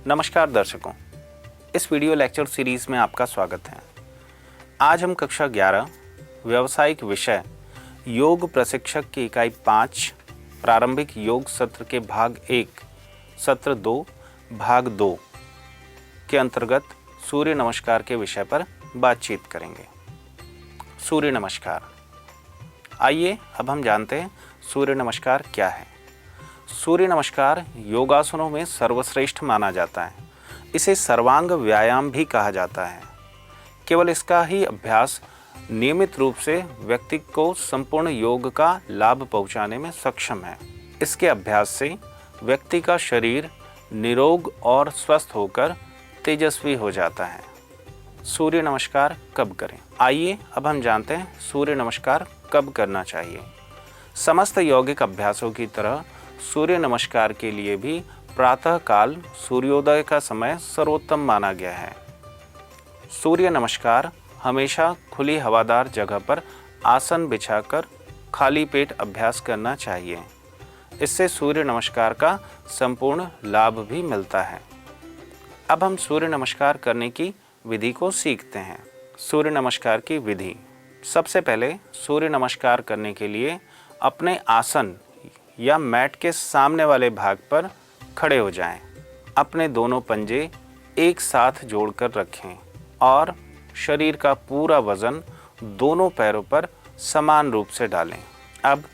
नमस्कार दर्शकों, इस वीडियो लेक्चर सीरीज में आपका स्वागत है। आज हम कक्षा 11 व्यावसायिक विषय योग प्रशिक्षक की इकाई 5 प्रारंभिक योग सत्र के भाग 1 सत्र 2 भाग 2 के अंतर्गत सूर्य नमस्कार के विषय पर बातचीत करेंगे। सूर्य नमस्कार। आइए अब हम जानते हैं सूर्य नमस्कार क्या है। सूर्य नमस्कार योगासनों में सर्वश्रेष्ठ माना जाता है। इसे सर्वांग व्यायाम भी कहा जाता है। केवल इसका ही अभ्यास नियमित रूप से व्यक्ति को संपूर्ण योग का लाभ पहुंचाने में सक्षम है। इसके अभ्यास से व्यक्ति का शरीर निरोग और स्वस्थ होकर तेजस्वी हो जाता है। सूर्य नमस्कार कब करें? आइए अब हम जानते हैं सूर्य नमस्कार कब करना चाहिए। समस्त यौगिक अभ्यासों की तरह सूर्य नमस्कार के लिए भी प्रातः काल सूर्योदय का समय सर्वोत्तम माना गया है। सूर्य नमस्कार हमेशा खुली हवादार जगह पर आसन बिछाकर खाली पेट अभ्यास करना चाहिए। इससे सूर्य नमस्कार का संपूर्ण लाभ भी मिलता है। अब हम सूर्य नमस्कार करने की विधि को सीखते हैं। सूर्य नमस्कार की विधि। सबसे पहले सूर्य नमस्कार करने के लिए अपने आसन या मैट के सामने वाले भाग पर खड़े हो जाएं। अपने दोनों पंजे एक साथ जोड़कर रखें और शरीर का पूरा वजन दोनों पैरों पर समान रूप से डालें। अब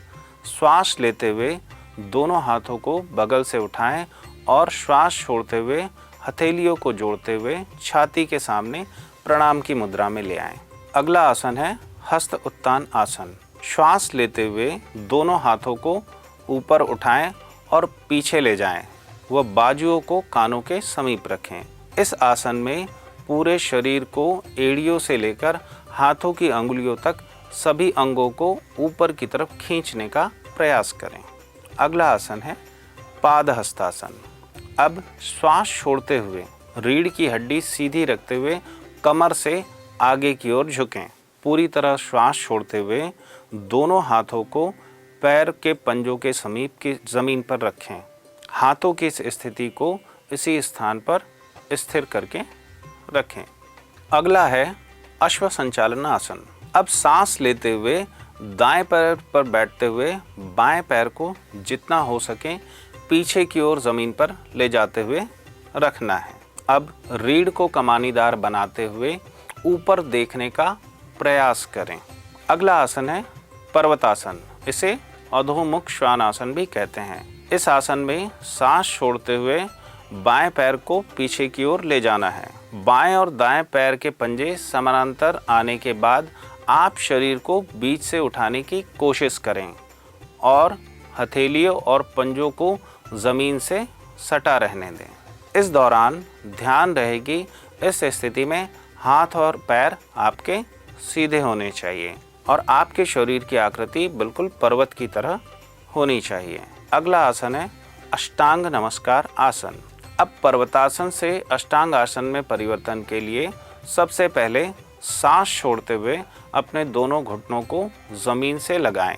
श्वास लेते हुए दोनों हाथों को बगल से उठाएं और श्वास छोड़ते हुए हथेलियों को जोड़ते हुए छाती के सामने प्रणाम की मुद्रा में ले आएं। अगला आसन है हस्त उत्तान आसन। श्वास लेते हुए दोनों हाथों को ऊपर उठाएं और पीछे ले जाएं। वह बाजुओं को कानों के समीप रखें। इस आसन में पूरे शरीर को एड़ियों से लेकर हाथों की अंगुलियों तक सभी अंगों को ऊपर की तरफ खींचने का प्रयास करें। अगला आसन है पादहस्तासन। अब श्वास छोड़ते हुए रीढ़ की हड्डी सीधी रखते हुए कमर से आगे की ओर झुकें। पूरी तरह श्वास छोड़ते हुए दोनों हाथों को पैर के पंजों के समीप की ज़मीन पर रखें। हाथों की इस स्थिति को इसी स्थान पर स्थिर करके रखें। अगला है अश्व संचालन आसन। अब सांस लेते हुए दाएं पैर पर बैठते हुए बाएं पैर को जितना हो सके पीछे की ओर ज़मीन पर ले जाते हुए रखना है। अब रीढ़ को कमानीदार बनाते हुए ऊपर देखने का प्रयास करें। अगला आसन है पर्वतासन। इसे अधोमुख श्वानासन भी कहते हैं। इस आसन में सांस छोड़ते हुए बाएं पैर को पीछे की ओर ले जाना है। बाएं और दाएं पैर के पंजे समानांतर आने के बाद आप शरीर को बीच से उठाने की कोशिश करें और हथेलियों और पंजों को ज़मीन से सटा रहने दें। इस दौरान ध्यान रहे कि इस स्थिति में हाथ और पैर आपके सीधे होने चाहिए और आपके शरीर की आकृति बिल्कुल पर्वत की तरह होनी चाहिए। अगला आसन है अष्टांग नमस्कार आसन। अब पर्वतासन से अष्टांग आसन में परिवर्तन के लिए सबसे पहले सांस छोड़ते हुए अपने दोनों घुटनों को ज़मीन से लगाएं।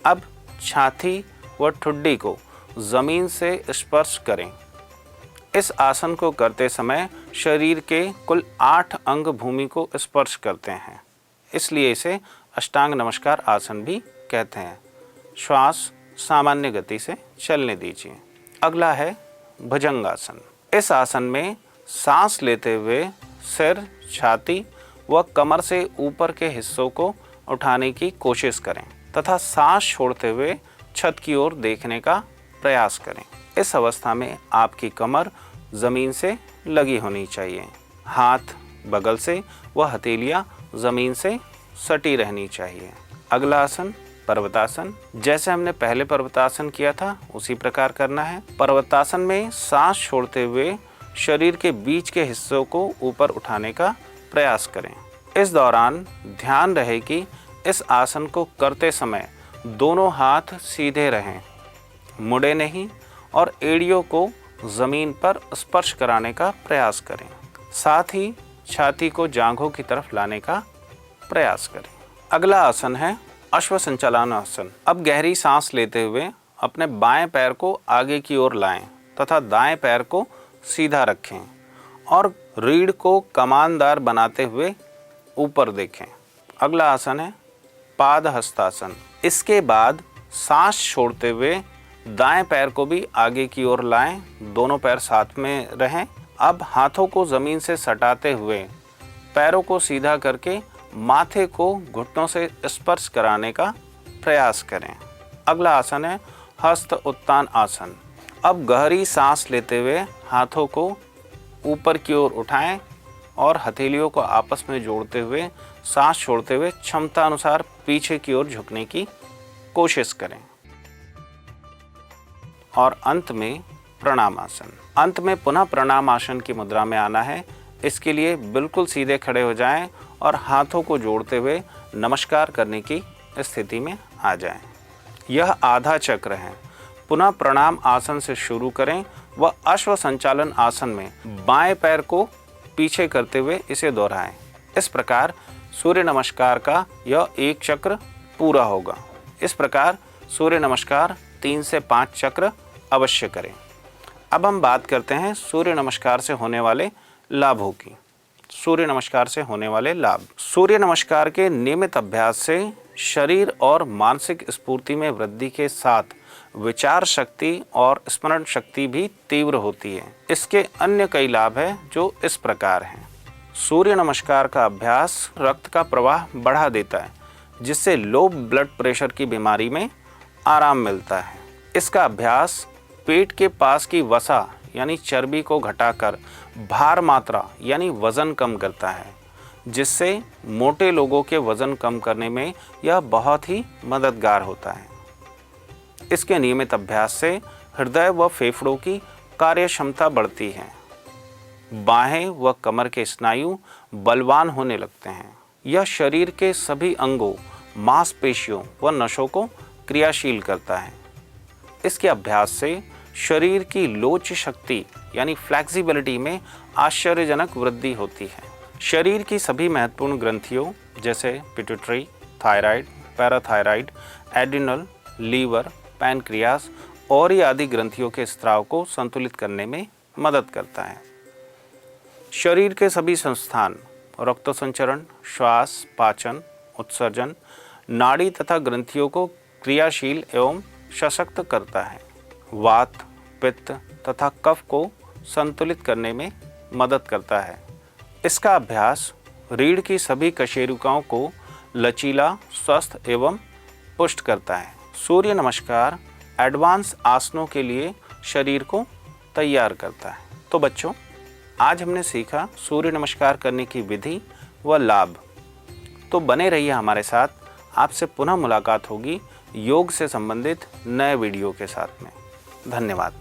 अब छाती व ठुड्डी को ज़मीन से स्पर्श करें। इस आसन को करते समय शरीर के कुल 8 अंग भूमि को स्पर्श करते हैं, इसलिए इसे अष्टांग नमस्कार आसन भी कहते हैं। श्वास सामान्य गति से चलने दीजिए। अगला है भुजंगासन। इस आसन में सांस लेते हुए सिर, छाती व कमर से ऊपर के हिस्सों को उठाने की कोशिश करें तथा सांस छोड़ते हुए छत की ओर देखने का प्रयास करें। इस अवस्था में आपकी कमर ज़मीन से लगी होनी चाहिए। हाथ बगल से व हथेलियाँ ज़मीन से सटी रहनी चाहिए। अगला आसन पर्वतासन। जैसे हमने पहले पर्वतासन किया था उसी प्रकार करना है। पर्वतासन में सांस छोड़ते हुए शरीर के बीच के हिस्सों को ऊपर उठाने का प्रयास करें। इस दौरान ध्यान रहे कि इस आसन को करते समय दोनों हाथ सीधे रहें, मुड़े नहीं और एड़ियों को ज़मीन पर स्पर्श कराने का प्रयास करें। साथ ही छाती को जांघों की तरफ लाने का प्रयास करें। अगला आसन है अश्व संचालन आसन। अब गहरी सांस लेते हुए अपने बाएं पैर को आगे की ओर लाएं तथा दाएं पैर को सीधा रखें और रीढ़ को कमानदार बनाते हुए ऊपर देखें। अगला आसन है पाद हस्तासन। इसके बाद सांस छोड़ते हुए दाएं पैर को भी आगे की ओर लाएं, दोनों पैर साथ में रहें। अब हाथों को ज़मीन से सटाते हुए पैरों को सीधा करके माथे को घुटनों से स्पर्श कराने का प्रयास करें। अगला आसन है हस्त उत्तान आसन। अब गहरी सांस लेते हुए हाथों को ऊपर की ओर उठाएं और हथेलियों को आपस में जोड़ते हुए सांस छोड़ते हुए क्षमता अनुसार पीछे की ओर झुकने की कोशिश करें। और अंत में प्रणाम आसन। अंत में पुनः प्रणाम आसन की मुद्रा में आना है। इसके लिए बिल्कुल सीधे खड़े हो जाएं और हाथों को जोड़ते हुए नमस्कार करने की स्थिति में आ जाएं। यह आधा चक्र है। पुनः प्रणाम आसन से शुरू करें व अश्व संचालन आसन में बाएं पैर को पीछे करते हुए इसे दोहराएं। इस प्रकार सूर्य नमस्कार का यह एक चक्र पूरा होगा। इस प्रकार सूर्य नमस्कार 3 से 5 चक्र अवश्य करें। अब हम बात करते हैं सूर्य नमस्कार से होने वाले लाभों की। सूर्य नमस्कार से होने वाले लाभ। सूर्य नमस्कार के नियमित अभ्यास से शरीर और मानसिक स्फूर्ति में वृद्धि के साथ विचार शक्ति और स्मरण शक्ति भी तीव्र होती है। इसके अन्य कई लाभ हैं जो इस प्रकार हैं। सूर्य नमस्कार का अभ्यास रक्त का प्रवाह बढ़ा देता है, जिससे लो ब्लड प्रेशर की बीमारी में आराम मिलता है। इसका अभ्यास पेट के पास की वसा यानी चर्बी को घटाकर भार मात्रा यानी वज़न कम करता है, जिससे मोटे लोगों के वज़न कम करने में यह बहुत ही मददगार होता है। इसके नियमित अभ्यास से हृदय व फेफड़ों की कार्य क्षमता बढ़ती है। बाहें व कमर के स्नायु बलवान होने लगते हैं। यह शरीर के सभी अंगों, मांसपेशियों व नसों को क्रियाशील करता है। इसके अभ्यास से शरीर की लोच शक्ति यानी फ्लेक्सिबिलिटी में आश्चर्यजनक वृद्धि होती है। शरीर की सभी महत्वपूर्ण ग्रंथियों जैसे pituitary, thyroid, parathyroid, adrenal, liver, pancreas और ये आदि ग्रंथियों के स्राव को संतुलित करने में मदद करता है। शरीर के सभी संस्थान रक्त संचरण, श्वास, पाचन, उत्सर्जन, नाड़ी तथा ग्रंथियों को क्रियाशील एवं सशक्त करता है। वात, पित्त तथा कफ को संतुलित करने में मदद करता है। इसका अभ्यास रीढ़ की सभी कशेरुकाओं को लचीला, स्वस्थ एवं पुष्ट करता है। सूर्य नमस्कार एडवांस आसनों के लिए शरीर को तैयार करता है। तो बच्चों, आज हमने सीखा सूर्य नमस्कार करने की विधि व लाभ। तो बने रहिए हमारे साथ। आपसे पुनः मुलाकात होगी योग से संबंधित नए वीडियो के साथ में। धन्यवाद।